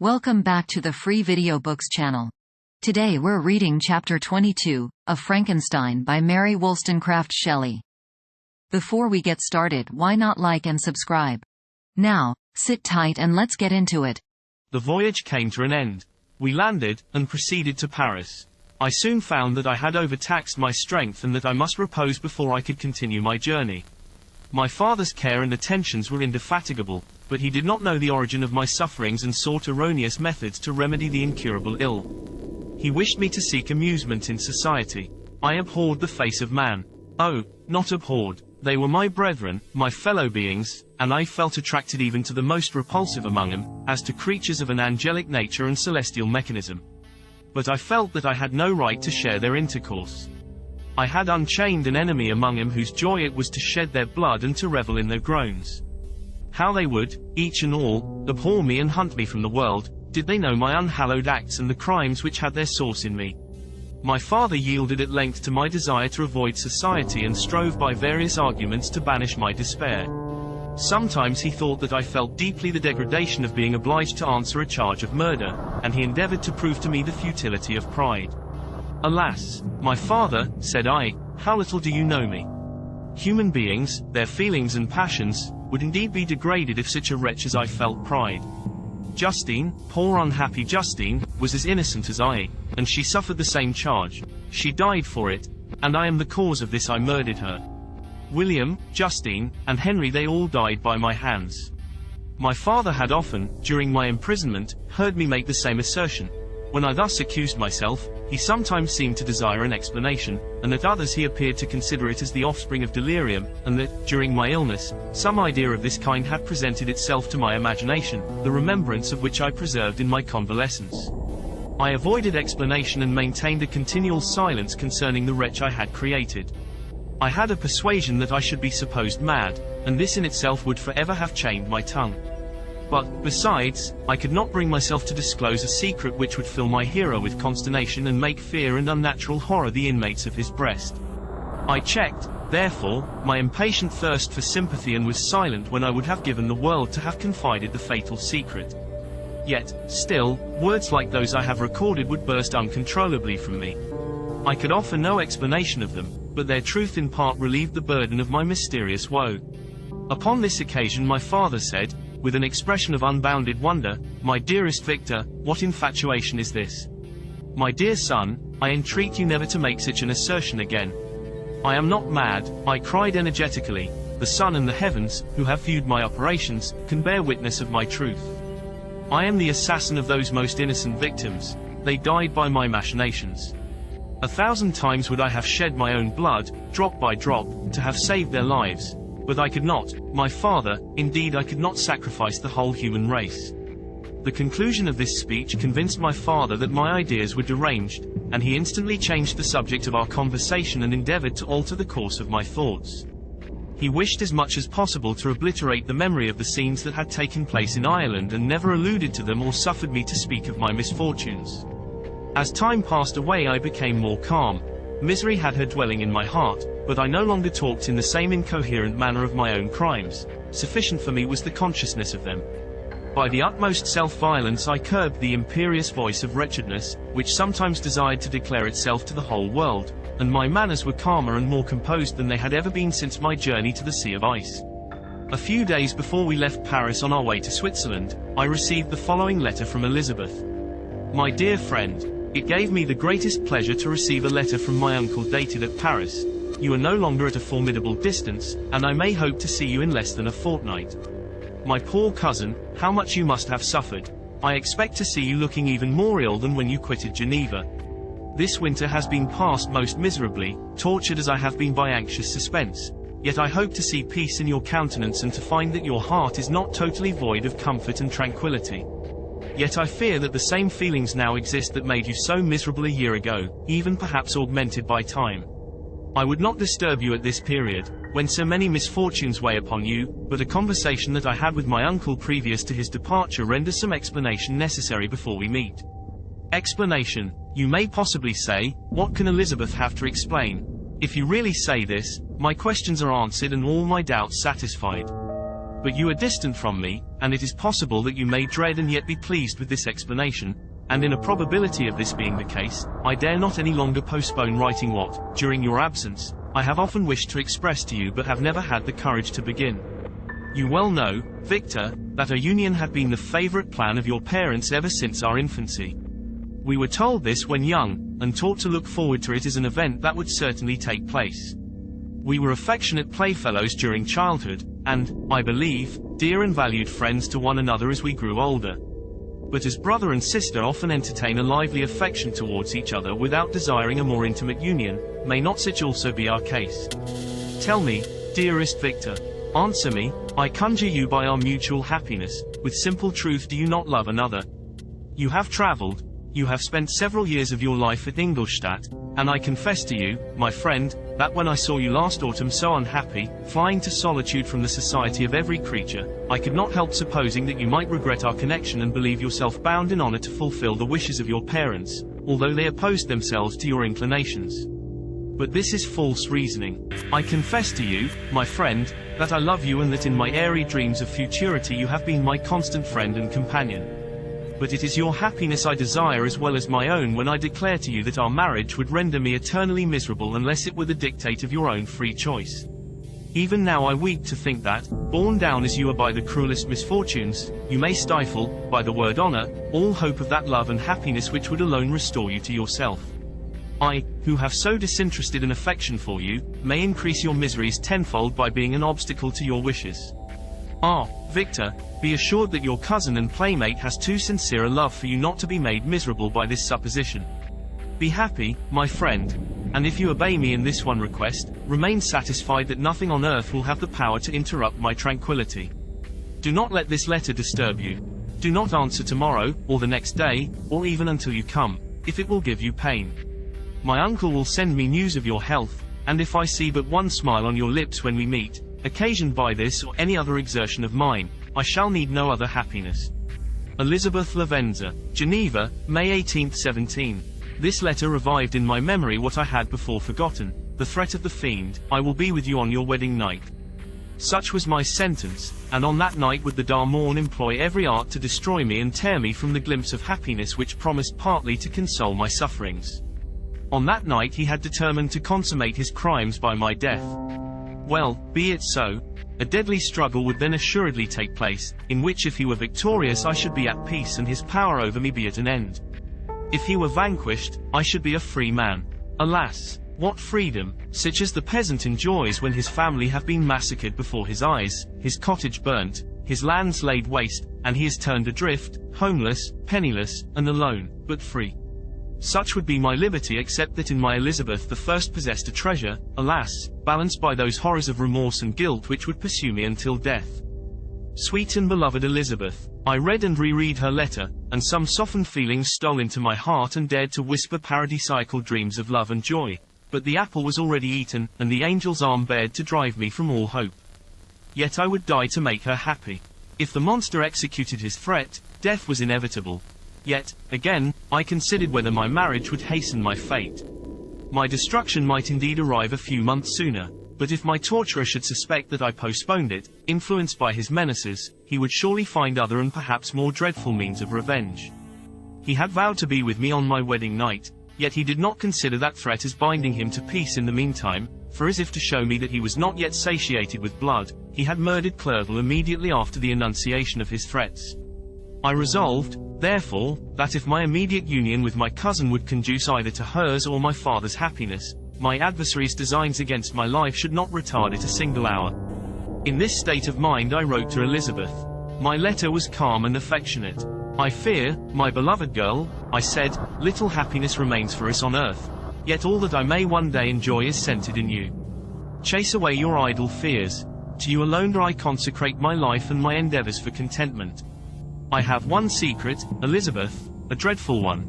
Welcome back to the Free Video Books channel. Today we're reading Chapter 22, of Frankenstein by Mary Shelley. Before we get started, why not like and subscribe? Now, sit tight and let's get into it. The voyage came to an end. We landed, and proceeded to Paris. I soon found that I had overtaxed my strength and that I must repose before I could continue my journey. My father's care and attentions were indefatigable, but he did not know the origin of my sufferings and sought erroneous methods to remedy the incurable ill. He wished me to seek amusement in society. I abhorred the face of man. Oh, not abhorred. They were my brethren, my fellow beings, and I felt attracted even to the most repulsive among them, as to creatures of an angelic nature and celestial mechanism. But I felt that I had no right to share their intercourse. I had unchained an enemy among them whose joy it was to shed their blood and to revel in their groans. How they would, each and all, abhor me and hunt me from the world, did they know my unhallowed acts and the crimes which had their source in me. My father yielded at length to my desire to avoid society and strove by various arguments to banish my despair. Sometimes he thought that I felt deeply the degradation of being obliged to answer a charge of murder, and he endeavored to prove to me the futility of pride. Alas, my father, said I, how little do you know me. Human beings, their feelings and passions, would indeed be degraded if such a wretch as I felt pride. Justine, poor unhappy Justine, was as innocent as I, and she suffered the same charge. She died for it, and I am the cause of this. I murdered her. William, Justine, and Henry, they all died by my hands. My father had often, during my imprisonment, heard me make the same assertion. When I thus accused myself, he sometimes seemed to desire an explanation, and at others he appeared to consider it as the offspring of delirium, and that, during my illness, some idea of this kind had presented itself to my imagination, the remembrance of which I preserved in my convalescence. I avoided explanation and maintained a continual silence concerning the wretch I had created. I had a persuasion that I should be supposed mad, and this in itself would forever have chained my tongue. But, besides, I could not bring myself to disclose a secret which would fill my hero with consternation and make fear and unnatural horror the inmates of his breast. I checked, therefore, my impatient thirst for sympathy and was silent when I would have given the world to have confided the fatal secret. Yet, still, words like those I have recorded would burst uncontrollably from me. I could offer no explanation of them, but their truth in part relieved the burden of my mysterious woe. Upon this occasion my father said, with an expression of unbounded wonder, "My dearest Victor, what infatuation is this? My dear son, I entreat you never to make such an assertion again." "I am not mad," I cried energetically. "The sun and the heavens, who have viewed my operations, can bear witness of my truth. I am the assassin of those most innocent victims. They died by my machinations. 1,000 times would I have shed my own blood, drop by drop, to have saved their lives. But I could not, my father, indeed I could not sacrifice the whole human race." The conclusion of this speech convinced my father that my ideas were deranged, and he instantly changed the subject of our conversation and endeavored to alter the course of my thoughts. He wished as much as possible to obliterate the memory of the scenes that had taken place in Ireland and never alluded to them or suffered me to speak of my misfortunes. As time passed away I became more calm. Misery had her dwelling in my heart, but I no longer talked in the same incoherent manner of my own crimes. Sufficient for me was the consciousness of them. By the utmost self-violence I curbed the imperious voice of wretchedness, which sometimes desired to declare itself to the whole world, and my manners were calmer and more composed than they had ever been since my journey to the Sea of Ice. A few days before we left Paris on our way to Switzerland, I received the following letter from Elizabeth. "My dear friend, it gave me the greatest pleasure to receive a letter from my uncle dated at Paris. You are no longer at a formidable distance, and I may hope to see you in less than a fortnight. My poor cousin, how much you must have suffered. I expect to see you looking even more ill than when you quitted Geneva. This winter has been passed most miserably, tortured as I have been by anxious suspense. Yet I hope to see peace in your countenance and to find that your heart is not totally void of comfort and tranquility. Yet I fear that the same feelings now exist that made you so miserable a year ago, even perhaps augmented by time. I would not disturb you at this period, when so many misfortunes weigh upon you, but a conversation that I had with my uncle previous to his departure renders some explanation necessary before we meet." Explanation. You may possibly say, what can Elizabeth have to explain? If you really say this, my questions are answered and all my doubts satisfied. But you are distant from me, and it is possible that you may dread and yet be pleased with this explanation, and in a probability of this being the case, I dare not any longer postpone writing what, during your absence, I have often wished to express to you but have never had the courage to begin. You well know, Victor, that a union had been the favorite plan of your parents ever since our infancy. We were told this when young, and taught to look forward to it as an event that would certainly take place. We were affectionate playfellows during childhood, and, I believe, dear and valued friends to one another as we grew older. But as brother and sister often entertain a lively affection towards each other without desiring a more intimate union, may not such also be our case? Tell me, dearest Victor, answer me, I conjure you by our mutual happiness, with simple truth, do you not love another? You have traveled, you have spent several years of your life at Ingolstadt, and I confess to you, my friend, that when I saw you last autumn so unhappy, flying to solitude from the society of every creature, I could not help supposing that you might regret our connection and believe yourself bound in honor to fulfill the wishes of your parents, although they opposed themselves to your inclinations. But this is false reasoning. I confess to you, my friend, that I love you and that in my airy dreams of futurity you have been my constant friend and companion. But it is your happiness I desire as well as my own when I declare to you that our marriage would render me eternally miserable unless it were the dictate of your own free choice. Even now I weep to think that, borne down as you are by the cruelest misfortunes, you may stifle, by the word honor, all hope of that love and happiness which would alone restore you to yourself. I, who have so disinterested an affection for you, may increase your miseries tenfold by being an obstacle to your wishes. Ah, Victor, be assured that your cousin and playmate has too sincere a love for you not to be made miserable by this supposition. Be happy, my friend, and if you obey me in this one request, remain satisfied that nothing on earth will have the power to interrupt my tranquility. Do not let this letter disturb you. Do not answer tomorrow, or the next day, or even until you come, if it will give you pain. My uncle will send me news of your health, and if I see but one smile on your lips when we meet, occasioned by this or any other exertion of mine, I shall need no other happiness. Elizabeth Lavenza, Geneva, May 18, 17. This letter revived in my memory what I had before forgotten, the threat of the fiend, I will be with you on your wedding night. Such was my sentence, and on that night would the Darmorn employ every art to destroy me and tear me from the glimpse of happiness which promised partly to console my sufferings. On that night he had determined to consummate his crimes by my death. Well, be it so. A deadly struggle would then assuredly take place, in which if he were victorious I should be at peace and his power over me be at an end. If he were vanquished, I should be a free man. Alas, what freedom, such as the peasant enjoys when his family have been massacred before his eyes, his cottage burnt, his lands laid waste, and he is turned adrift, homeless, penniless, and alone, but free. Such would be my liberty except that in my Elizabeth the first possessed a treasure, alas, balanced by those horrors of remorse and guilt which would pursue me until death. Sweet and beloved Elizabeth, I read and reread her letter, and some softened feelings stole into my heart and dared to whisper paradisiacal dreams of love and joy, but the apple was already eaten, and the angel's arm bared to drive me from all hope. Yet I would die to make her happy. If the monster executed his threat, death was inevitable. Yet, again, I considered whether my marriage would hasten my fate. My destruction might indeed arrive a few months sooner, but if my torturer should suspect that I postponed it, influenced by his menaces, he would surely find other and perhaps more dreadful means of revenge. He had vowed to be with me on my wedding night, yet he did not consider that threat as binding him to peace in the meantime, for as if to show me that he was not yet satiated with blood, he had murdered Clerval immediately after the enunciation of his threats. I resolved, therefore, that if my immediate union with my cousin would conduce either to hers or my father's happiness, my adversary's designs against my life should not retard it a single hour. In this state of mind I wrote to Elizabeth. My letter was calm and affectionate. I fear, my beloved girl, I said, little happiness remains for us on earth, yet all that I may one day enjoy is centered in you. Chase away your idle fears. To you alone do I consecrate my life and my endeavors for contentment. I have one secret, Elizabeth, a dreadful one.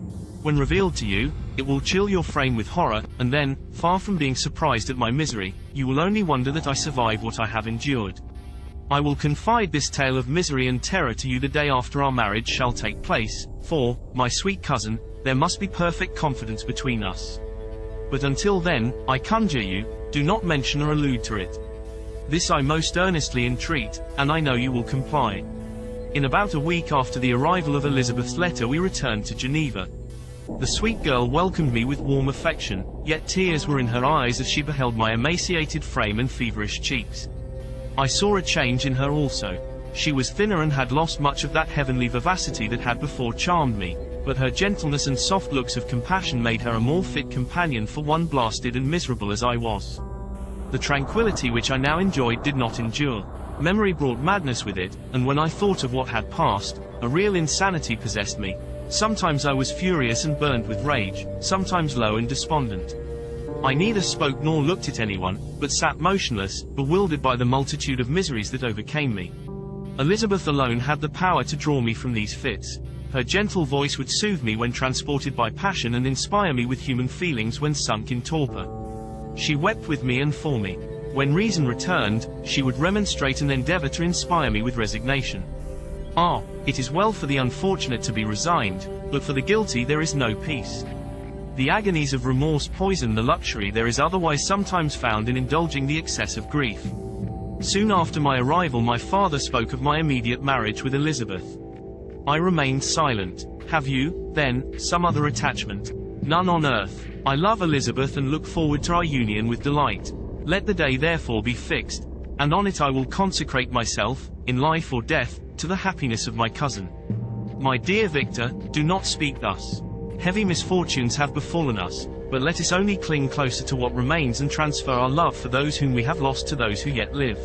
When revealed to you, it will chill your frame with horror, and then, far from being surprised at my misery, you will only wonder that I survive what I have endured. I will confide this tale of misery and terror to you the day after our marriage shall take place, for, my sweet cousin, there must be perfect confidence between us. But until then, I conjure you, do not mention or allude to it. This I most earnestly entreat, and I know you will comply." In about a week after the arrival of Elizabeth's letter we returned to Geneva. The sweet girl welcomed me with warm affection, yet tears were in her eyes as she beheld my emaciated frame and feverish cheeks. I saw a change in her also. She was thinner and had lost much of that heavenly vivacity that had before charmed me, but her gentleness and soft looks of compassion made her a more fit companion for one blasted and miserable as I was. The tranquility which I now enjoyed did not endure. Memory brought madness with it, and when I thought of what had passed, a real insanity possessed me. Sometimes I was furious and burned with rage, sometimes low and despondent. I neither spoke nor looked at anyone, but sat motionless, bewildered by the multitude of miseries that overcame me. Elizabeth alone had the power to draw me from these fits. Her gentle voice would soothe me when transported by passion and inspire me with human feelings when sunk in torpor. She wept with me and for me. When reason returned, she would remonstrate and endeavor to inspire me with resignation. Ah, it is well for the unfortunate to be resigned, but for the guilty there is no peace. The agonies of remorse poison the luxury there is otherwise sometimes found in indulging the excess of grief. Soon after my arrival my father spoke of my immediate marriage with Elizabeth. I remained silent. "Have you, then, some other attachment?" "None on earth. I love Elizabeth and look forward to our union with delight. Let the day therefore be fixed, and on it I will consecrate myself, in life or death, to the happiness of my cousin." "My dear Victor, do not speak thus. Heavy misfortunes have befallen us, but let us only cling closer to what remains and transfer our love for those whom we have lost to those who yet live.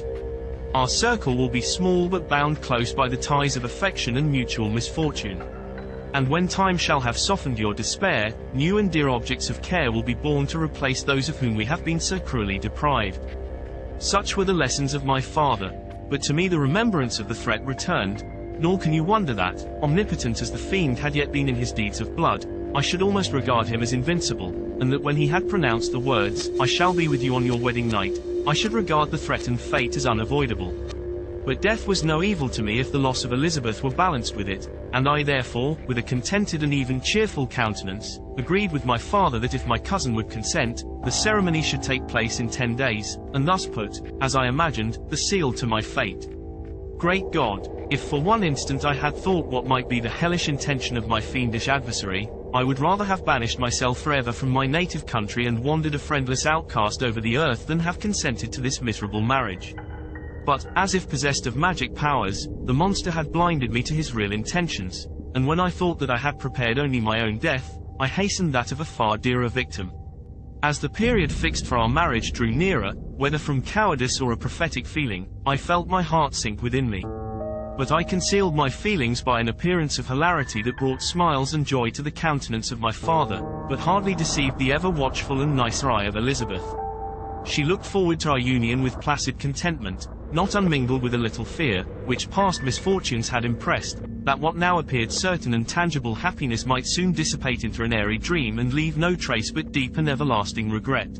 Our circle will be small but bound close by the ties of affection and mutual misfortune. And when time shall have softened your despair, new and dear objects of care will be born to replace those of whom we have been so cruelly deprived." Such were the lessons of my father, but to me the remembrance of the threat returned, nor can you wonder that, omnipotent as the fiend had yet been in his deeds of blood, I should almost regard him as invincible, and that when he had pronounced the words, "I shall be with you on your wedding night," I should regard the threatened fate as unavoidable. But death was no evil to me if the loss of Elizabeth were balanced with it, and I therefore, with a contented and even cheerful countenance, agreed with my father that if my cousin would consent, the ceremony should take place in 10 days, and thus put, as I imagined, the seal to my fate. Great God! If for one instant I had thought what might be the hellish intention of my fiendish adversary, I would rather have banished myself forever from my native country and wandered a friendless outcast over the earth than have consented to this miserable marriage. But, as if possessed of magic powers, the monster had blinded me to his real intentions, and when I thought that I had prepared only my own death, I hastened that of a far dearer victim. As the period fixed for our marriage drew nearer, whether from cowardice or a prophetic feeling, I felt my heart sink within me. But I concealed my feelings by an appearance of hilarity that brought smiles and joy to the countenance of my father, but hardly deceived the ever-watchful and nicer eye of Elizabeth. She looked forward to our union with placid contentment, not unmingled with a little fear, which past misfortunes had impressed, that what now appeared certain and tangible happiness might soon dissipate into an airy dream and leave no trace but deep and everlasting regret.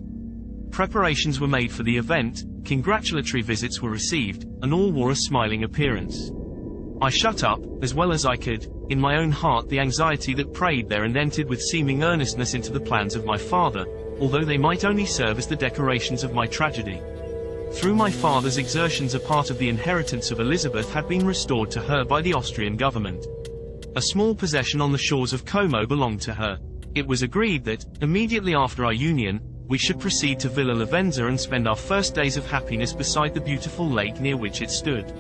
Preparations were made for the event, congratulatory visits were received, and all wore a smiling appearance. I shut up, as well as I could, in my own heart the anxiety that preyed there and entered with seeming earnestness into the plans of my father, although they might only serve as the decorations of my tragedy. Through my father's exertions a part of the inheritance of Elizabeth had been restored to her by the Austrian government. A small possession on the shores of Como belonged to her. It was agreed that, immediately after our union, we should proceed to Villa Lavenza and spend our first days of happiness beside the beautiful lake near which it stood.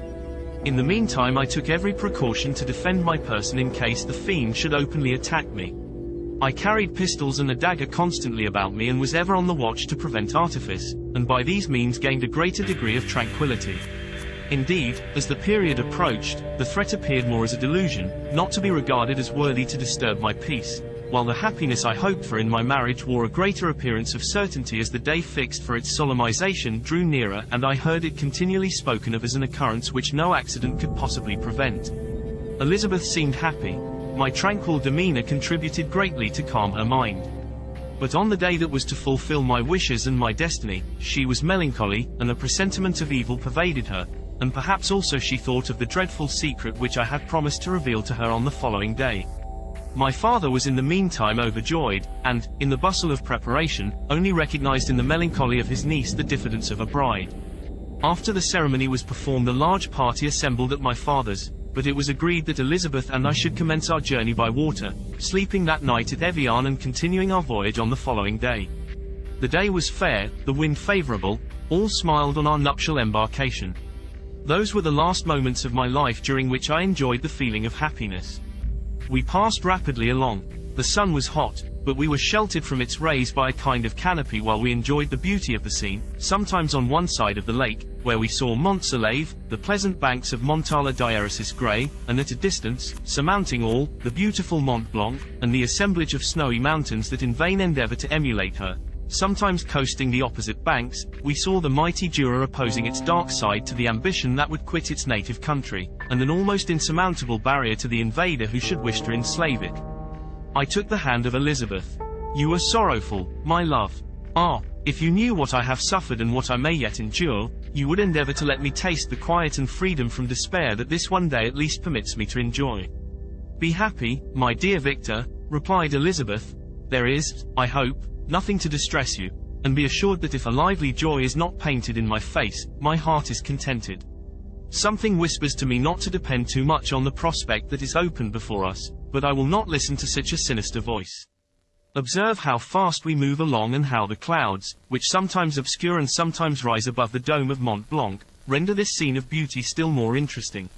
In the meantime I took every precaution to defend my person in case the fiend should openly attack me. I carried pistols and a dagger constantly about me and was ever on the watch to prevent artifice, and by these means gained a greater degree of tranquility. Indeed, as the period approached, the threat appeared more as a delusion, not to be regarded as worthy to disturb my peace, while the happiness I hoped for in my marriage wore a greater appearance of certainty as the day fixed for its solemnization drew nearer and I heard it continually spoken of as an occurrence which no accident could possibly prevent. Elizabeth seemed happy. My tranquil demeanor contributed greatly to calm her mind. But on the day that was to fulfill my wishes and my destiny, she was melancholy, and a presentiment of evil pervaded her, and perhaps also she thought of the dreadful secret which I had promised to reveal to her on the following day. My father was in the meantime overjoyed, and, in the bustle of preparation, only recognized in the melancholy of his niece the diffidence of a bride. After the ceremony was performed, a large party assembled at my father's, but it was agreed that Elizabeth and I should commence our journey by water, sleeping that night at Evian and continuing our voyage on the following day. The day was fair, the wind favorable, all smiled on our nuptial embarkation. Those were the last moments of my life during which I enjoyed the feeling of happiness. We passed rapidly along. The sun was hot, but we were sheltered from its rays by a kind of canopy while we enjoyed the beauty of the scene, sometimes on one side of the lake, where we saw Mont Salève, the pleasant banks of Montala d'Ierisis Grey, and at a distance, surmounting all, the beautiful Mont Blanc, and the assemblage of snowy mountains that in vain endeavor to emulate her. Sometimes coasting the opposite banks, we saw the mighty Jura opposing its dark side to the ambition that would quit its native country, and an almost insurmountable barrier to the invader who should wish to enslave it. I took the hand of Elizabeth. "You are sorrowful, my love. Ah, if you knew what I have suffered and what I may yet endure, you would endeavor to let me taste the quiet and freedom from despair that this one day at least permits me to enjoy." "Be happy, my dear Victor," replied Elizabeth. "There is, I hope, nothing to distress you, and be assured that if a lively joy is not painted in my face, my heart is contented. Something whispers to me not to depend too much on the prospect that is opened before us, but I will not listen to such a sinister voice. Observe how fast we move along and how the clouds, which sometimes obscure and sometimes rise above the dome of Mont Blanc, render this scene of beauty still more interesting.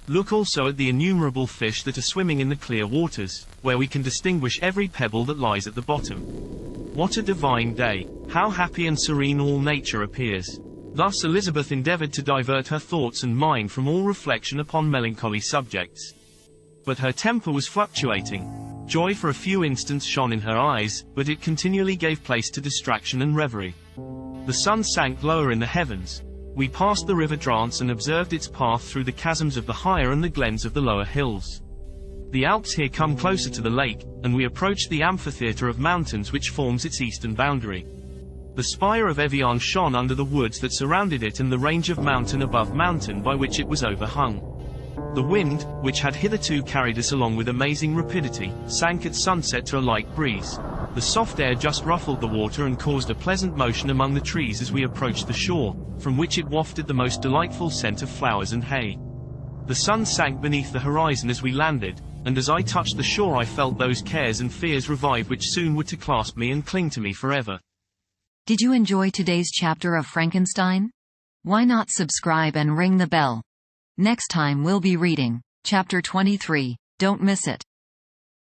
Look also at the innumerable fish that are swimming in the clear waters, where we can distinguish every pebble that lies at the bottom. What a divine day! How happy and serene all nature appears!" Thus Elizabeth endeavored to divert her thoughts and mind from all reflection upon melancholy subjects. But her temper was fluctuating. Joy for a few instants shone in her eyes, but it continually gave place to distraction and reverie. The sun sank lower in the heavens. We passed the river Drance and observed its path through the chasms of the higher and the glens of the lower hills. The Alps here come closer to the lake, and we approached the amphitheatre of mountains which forms its eastern boundary. The spire of Evian shone under the woods that surrounded it and the range of mountain above mountain by which it was overhung. The wind, which had hitherto carried us along with amazing rapidity, sank at sunset to a light breeze. The soft air just ruffled the water and caused a pleasant motion among the trees as we approached the shore, from which it wafted the most delightful scent of flowers and hay. The sun sank beneath the horizon as we landed, and as I touched the shore I felt those cares and fears revive which soon were to clasp me and cling to me forever. Did you enjoy today's chapter of Frankenstein? Why not subscribe and ring the bell? Next time we'll be reading Chapter 23. Don't miss it.